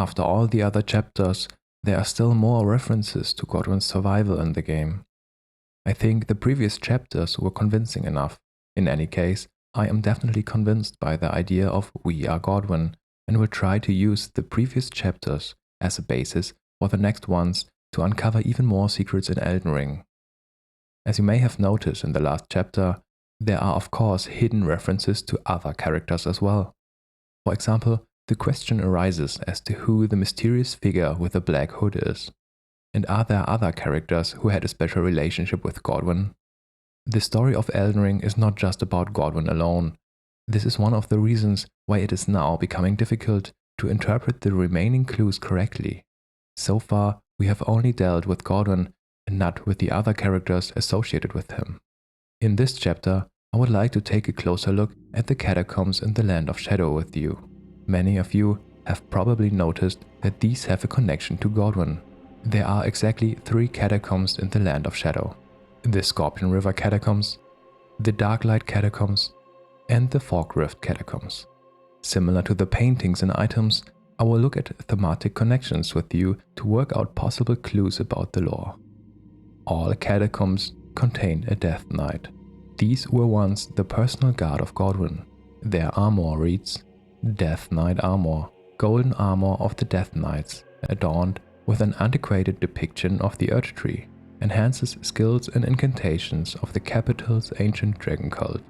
After all the other chapters, there are still more references to Godwyn's survival in the game. I think the previous chapters were convincing enough. In any case, I am definitely convinced by the idea of We Are Godwyn, and will try to use the previous chapters as a basis for the next ones to uncover even more secrets in Elden Ring. As you may have noticed in the last chapter, there are of course hidden references to other characters as well. For example, the question arises as to who the mysterious figure with the black hood is. And are there other characters who had a special relationship with Godwyn? The story of Elden Ring is not just about Godwyn alone. This is one of the reasons why it is now becoming difficult to interpret the remaining clues correctly. So far, we have only dealt with Godwyn and not with the other characters associated with him. In this chapter, I would like to take a closer look at the catacombs in the Land of Shadow with you. Many of you have probably noticed that these have a connection to Godwyn. There are exactly 3 catacombs in the Land of Shadow: the Scorpion River Catacombs, the Darklight Catacombs, and the Fork Rift Catacombs. Similar to the paintings and items, I will look at thematic connections with you to work out possible clues about the lore. All catacombs contain a Death Knight. These were once the personal guard of Godwyn. Their armor reads, Death Knight Armor, golden armor of the Death Knights, adorned with an antiquated depiction of the Earth Tree, enhances skills and incantations of the capital's ancient dragon cult.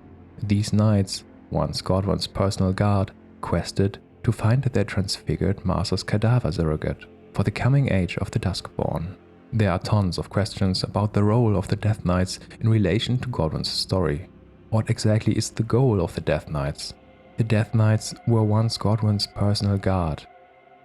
These knights, once Godwyn's personal guard, quested to find their transfigured master's cadaver surrogate for the coming age of the Duskborn. There are tons of questions about the role of the Death Knights in relation to Godwyn's story. What exactly is the goal of the Death Knights? The Death Knights were once Godwyn's personal guard.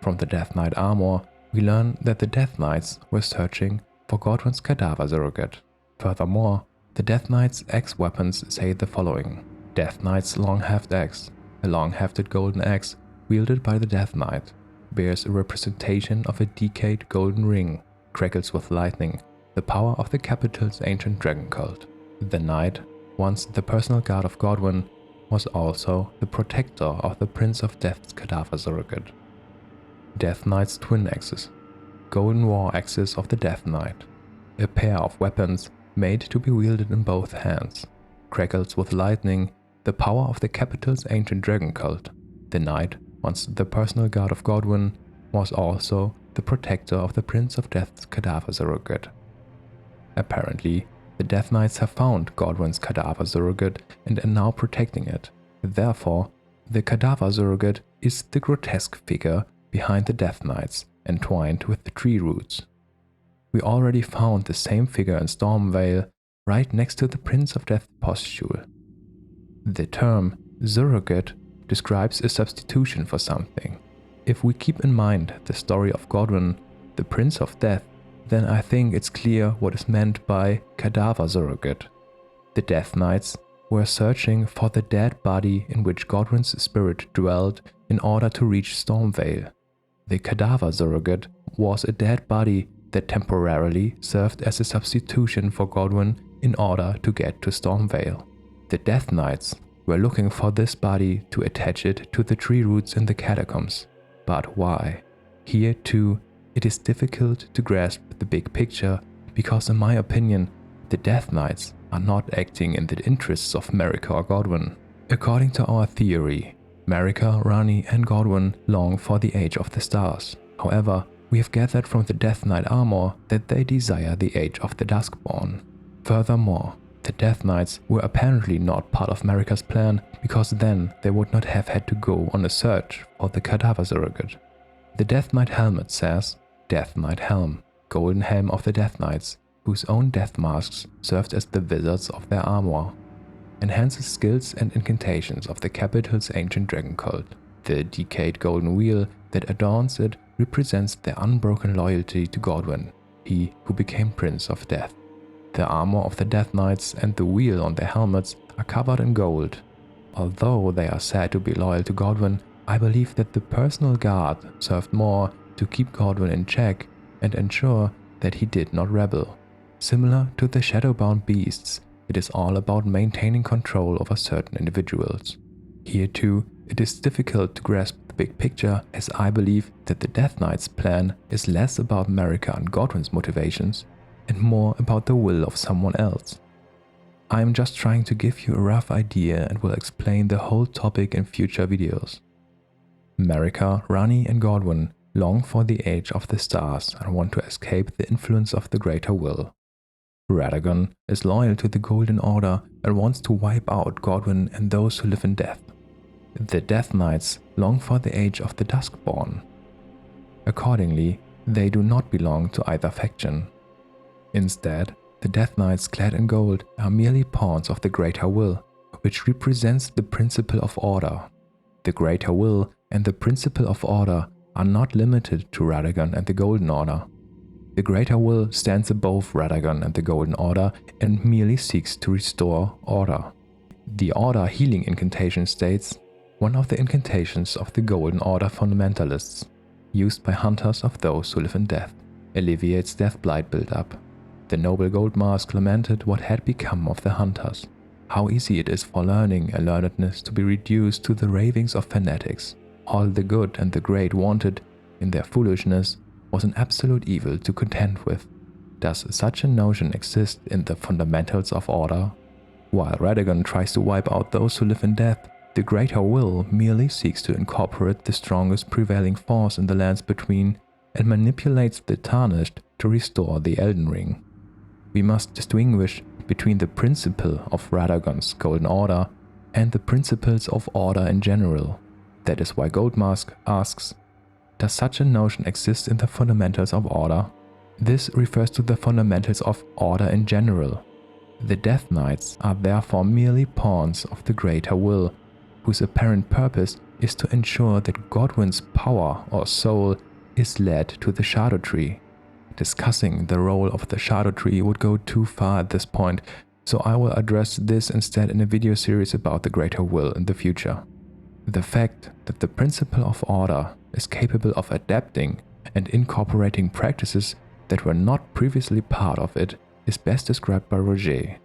From the Death Knight armor, we learn that the Death Knights were searching for Godwyn's cadaver surrogate. Furthermore, the Death Knight's axe weapons say the following: Death Knight's long-hafted axe. A long-hafted golden axe wielded by the Death Knight bears a representation of a decayed golden ring, crackles with lightning, the power of the capital's ancient dragon cult. The Knight, once the personal guard of Godwyn, was also the protector of the Prince of Death's cadaver surrogate. Death Knight's twin axes, golden war axes of the Death Knight, a pair of weapons made to be wielded in both hands, crackles with lightning, the power of the capital's ancient dragon cult. The Knight, once the personal guard of Godwyn, was also the protector of the Prince of Death's cadaver surrogate. Apparently, the Death Knights have found Godwyn's cadaver surrogate and are now protecting it. Therefore, the cadaver surrogate is the grotesque figure behind the Death Knights, entwined with the tree roots. We already found the same figure in Stormvale, right next to the Prince of Death postule. The term surrogate describes a substitution for something. If we keep in mind the story of Godwyn, the Prince of Death, then I think it's clear what is meant by cadaver surrogate. The Death Knights were searching for the dead body in which Godwyn's spirit dwelt in order to reach Stormvale. The cadaver surrogate was a dead body that temporarily served as a substitution for Godwyn in order to get to Stormvale. The Death Knights were looking for this body to attach it to the tree roots in the catacombs. But why? Here too, it is difficult to grasp the big picture because in my opinion, the Death Knights are not acting in the interests of Marika or Godwyn. According to our theory, Marika, Ranni and Godwyn long for the Age of the Stars. However, we have gathered from the Death Knight armor that they desire the Age of the Duskborn. Furthermore, the Death Knights were apparently not part of Marika's plan because then they would not have had to go on a search for the cadaver surrogate. The Death Knight helmet says, Death Knight Helm, golden helm of the Death Knights, whose own death masks served as the wizards of their armor. Enhances skills and incantations of the capital's ancient dragon cult. The decayed golden wheel that adorns it represents their unbroken loyalty to Godwyn, he who became Prince of Death. The armor of the Death Knights and the wheel on their helmets are covered in gold. Although they are said to be loyal to Godwyn, I believe that the personal guard served more to keep Godwyn in check and ensure that he did not rebel. Similar to the shadowbound beasts, it is all about maintaining control over certain individuals. Here too, it is difficult to grasp the big picture, as I believe that the Death Knight's plan is less about Marika and Godwyn's motivations and more about the will of someone else. I am just trying to give you a rough idea and will explain the whole topic in future videos. Marika, Rani and Godwyn long for the age of the stars and want to escape the influence of the greater will. Radagon is loyal to the Golden Order and wants to wipe out Godwyn and those who live in death. The Death Knights long for the age of the Duskborn. Accordingly, they do not belong to either faction. Instead, the Death Knights clad in gold are merely pawns of the Greater Will, which represents the principle of order. The Greater Will and the principle of order are not limited to Radagon and the Golden Order. The Greater Will stands above Radagon and the Golden Order and merely seeks to restore order. The Order healing incantation states, one of the incantations of the Golden Order fundamentalists, used by hunters of those who live in death, alleviates death blight buildup. The noble gold mask lamented what had become of the hunters, how easy it is for learning and learnedness to be reduced to the ravings of fanatics. All the good and the great wanted, in their foolishness, was an absolute evil to contend with. Does such a notion exist in the fundamentals of order? While Radagon tries to wipe out those who live in death, the Greater Will merely seeks to incorporate the strongest prevailing force in the lands between and manipulates the Tarnished to restore the Elden Ring. We must distinguish between the principle of Radagon's Golden Order and the principles of order in general. That is why Goldmask asks, does such a notion exist in the fundamentals of order? This refers to the fundamentals of order in general. The Death Knights are therefore merely pawns of the Greater Will, whose apparent purpose is to ensure that Godwyn's power or soul is led to the Shadow Tree. Discussing the role of the Shadow Tree would go too far at this point, so I will address this instead in a video series about the Greater Will in the future. The fact that the principle of order is capable of adapting and incorporating practices that were not previously part of it is best described by Roger.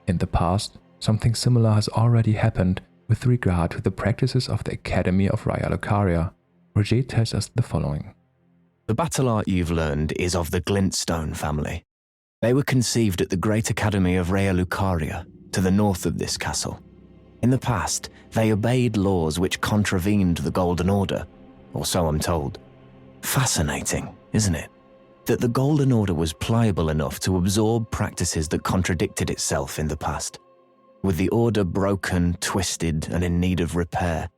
In the past, something similar has already happened with regard to the practices of the Academy of Raya Lucaria. Roger tells us the following. The battle art you've learned is of the Glintstone family. They were conceived at the Great Academy of Raya Lucaria, to the north of this castle. In the past, they obeyed laws which contravened the Golden Order, or so I'm told. Fascinating, isn't it? That the Golden Order was pliable enough to absorb practices that contradicted itself in the past. With the Order broken, twisted, and in need of repair,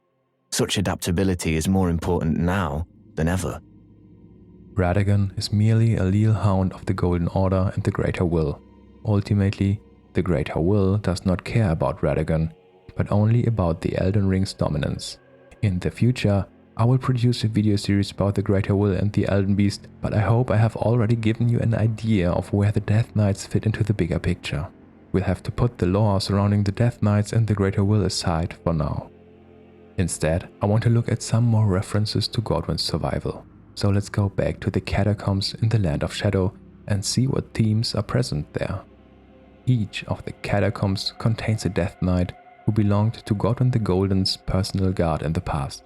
such adaptability is more important now than ever. Radagon is merely a leal hound of the Golden Order and the Greater Will. Ultimately, the Greater Will does not care about Radagon, but only about the Elden Ring's dominance. In the future, I will produce a video series about the Greater Will and the Elden Beast, but I hope I have already given you an idea of where the Death Knights fit into the bigger picture. We'll have to put the lore surrounding the Death Knights and the Greater Will aside for now. Instead, I want to look at some more references to Godwyn's survival. So let's go back to the Catacombs in the Land of Shadow and see what themes are present there. Each of the Catacombs contains a Death Knight who belonged to Godwyn the Golden's personal guard in the past.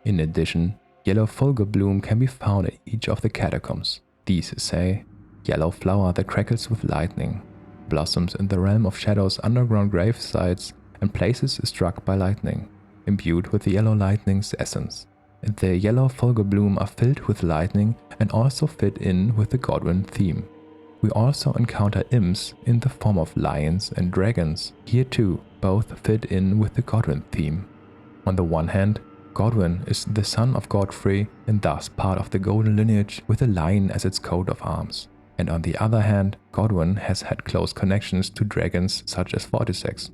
In addition, yellow fulgur bloom can be found in each of the Catacombs. These say, yellow flower that crackles with lightning, blossoms in the realm of shadows underground grave sites and places struck by lightning, imbued with the yellow lightning's essence. The yellow fulgur bloom are filled with lightning and also fit in with the Godwyn theme. We also encounter imps in the form of lions and dragons. Here too, both fit in with the Godwyn theme. On the one hand, Godwyn is the son of Godfrey and thus part of the golden lineage with a lion as its coat of arms. And on the other hand, Godwyn has had close connections to dragons such as Vorticex.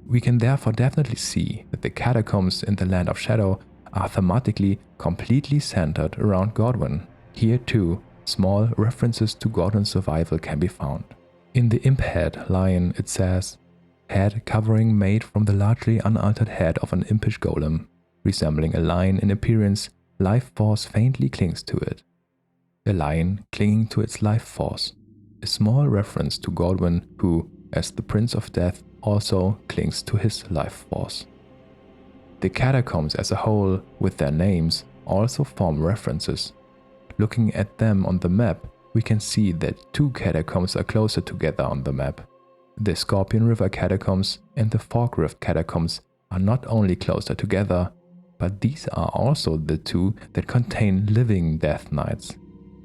We can therefore definitely see that the Catacombs in the Land of Shadow are thematically completely centered around Godwyn. Here too, small references to Godwyn's survival can be found. In the imp head lion it says, head covering made from the largely unaltered head of an impish golem. Resembling a lion in appearance, life force faintly clings to it. A lion clinging to its life force. A small reference to Godwyn who, as the Prince of Death, also clings to his life force. The Catacombs as a whole, with their names, also form references. Looking at them on the map, we can see that two catacombs are closer together on the map. The Scorpion River Catacombs and the Fork Rift Catacombs are not only closer together, but these are also the two that contain living Death Knights.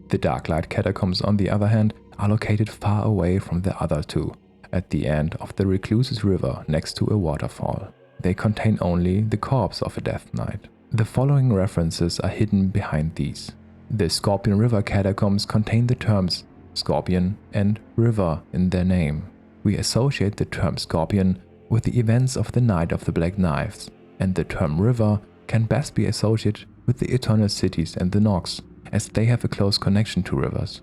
The Darklight Catacombs, on the other hand, are located far away from the other two, at the end of the Recluse's River next to a waterfall. They contain only the corpse of a Death Knight. The following references are hidden behind these. The Scorpion River Catacombs contain the terms Scorpion and River in their name. We associate the term Scorpion with the events of the Night of the Black Knives, and the term River can best be associated with the Eternal Cities and the Nox, as they have a close connection to rivers.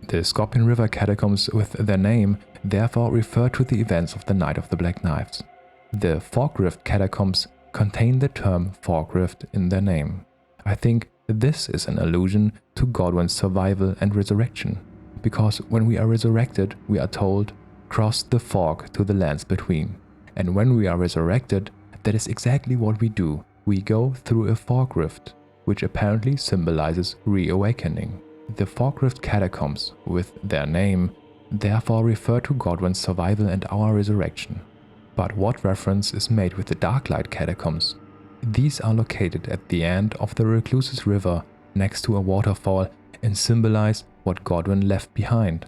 The Scorpion River Catacombs with their name therefore refer to the events of the Night of the Black Knives. The Fork Rift Catacombs contain the term Fork Rift in their name. I think this is an allusion to Godwyn's survival and resurrection, because when we are resurrected, we are told, "Cross the fork to the lands between." And when we are resurrected, that is exactly what we do. We go through a fork rift, which apparently symbolizes reawakening. The Fork Rift Catacombs, with their name, therefore refer to Godwyn's survival and our resurrection. But what reference is made with the Darklight Catacombs? These are located at the end of the Recluse's River next to a waterfall and symbolize what Godwyn left behind.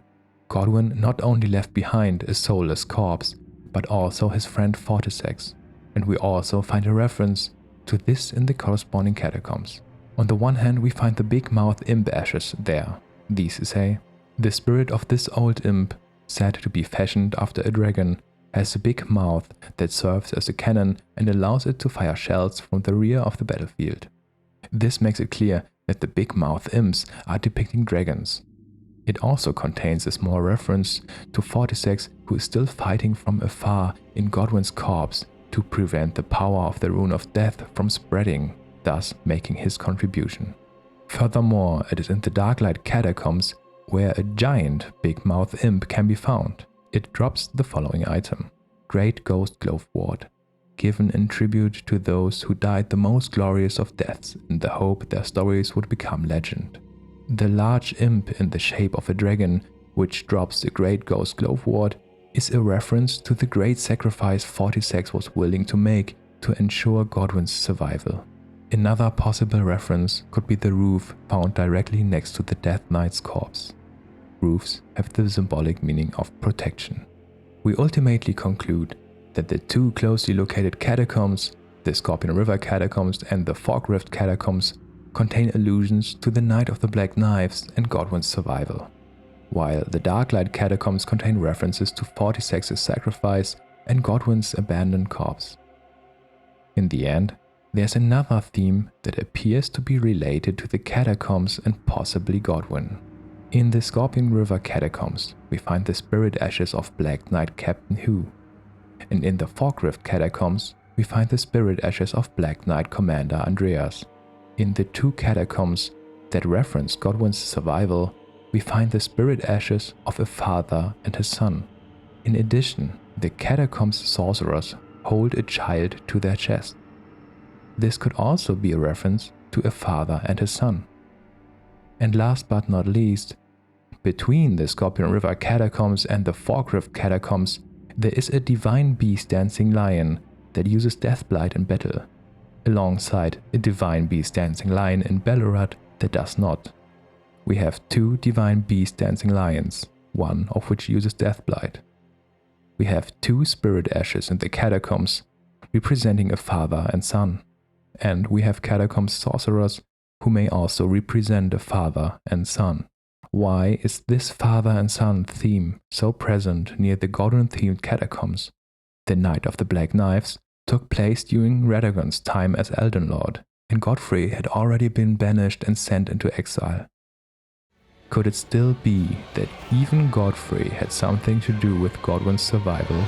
Godwyn not only left behind a soulless corpse, but also his friend Fortisex, and we also find a reference to this in the corresponding catacombs. On the one hand, we find the big mouth imp ashes there. These say, "The spirit of this old imp, said to be fashioned after a dragon, has a big mouth that serves as a cannon and allows it to fire shells from the rear of the battlefield." This makes it clear that the big mouth imps are depicting dragons. It also contains a small reference to Fortisex, who is still fighting from afar in Godwyn's corpse to prevent the power of the Rune of Death from spreading, thus making his contribution. Furthermore, it is in the Darklight Catacombs where a giant big mouth imp can be found. It drops the following item: Great Ghost Glove Ward, given in tribute to those who died the most glorious of deaths in the hope their stories would become legend. The large imp in the shape of a dragon, which drops the Great Ghost Glove Ward, is a reference to the great sacrifice Fortisex was willing to make to ensure Godwyn's survival. Another possible reference could be the roof found directly next to the Death Knight's corpse. Roofs have the symbolic meaning of protection. We ultimately conclude that the two closely located catacombs, the Scorpion River Catacombs and the Fork Rift Catacombs, contain allusions to the Night of the Black Knives and Godwyn's survival, while the Darklight Catacombs contain references to Fortisex's sacrifice and Godwyn's abandoned corpse. In the end, there's another theme that appears to be related to the catacombs and possibly Godwyn. In the Scorpion River Catacombs, we find the spirit ashes of Black Knight Captain Hu, and in the Fork Rift Catacombs, we find the spirit ashes of Black Knight Commander Andreas. In the two catacombs that reference Godwyn's survival, we find the spirit ashes of a father and his son. In addition, the catacombs sorcerers hold a child to their chest. This could also be a reference to a father and his son. And last but not least, between the Scorpion River Catacombs and the Fork Rift Catacombs, there is a divine beast dancing lion that uses Deathblight in battle, alongside a divine beast dancing lion in Ballarat that does not. We have two divine beast dancing lions, one of which uses Deathblight. We have two spirit ashes in the catacombs, representing a father and son. And we have catacombs sorcerers who may also represent a father and son. Why is this father and son theme so present near the Godwyn-themed catacombs? The Night of the Black Knives took place during Radagon's time as Elden Lord, and Godfrey had already been banished and sent into exile. Could it still be that even Godfrey had something to do with Godwyn's survival?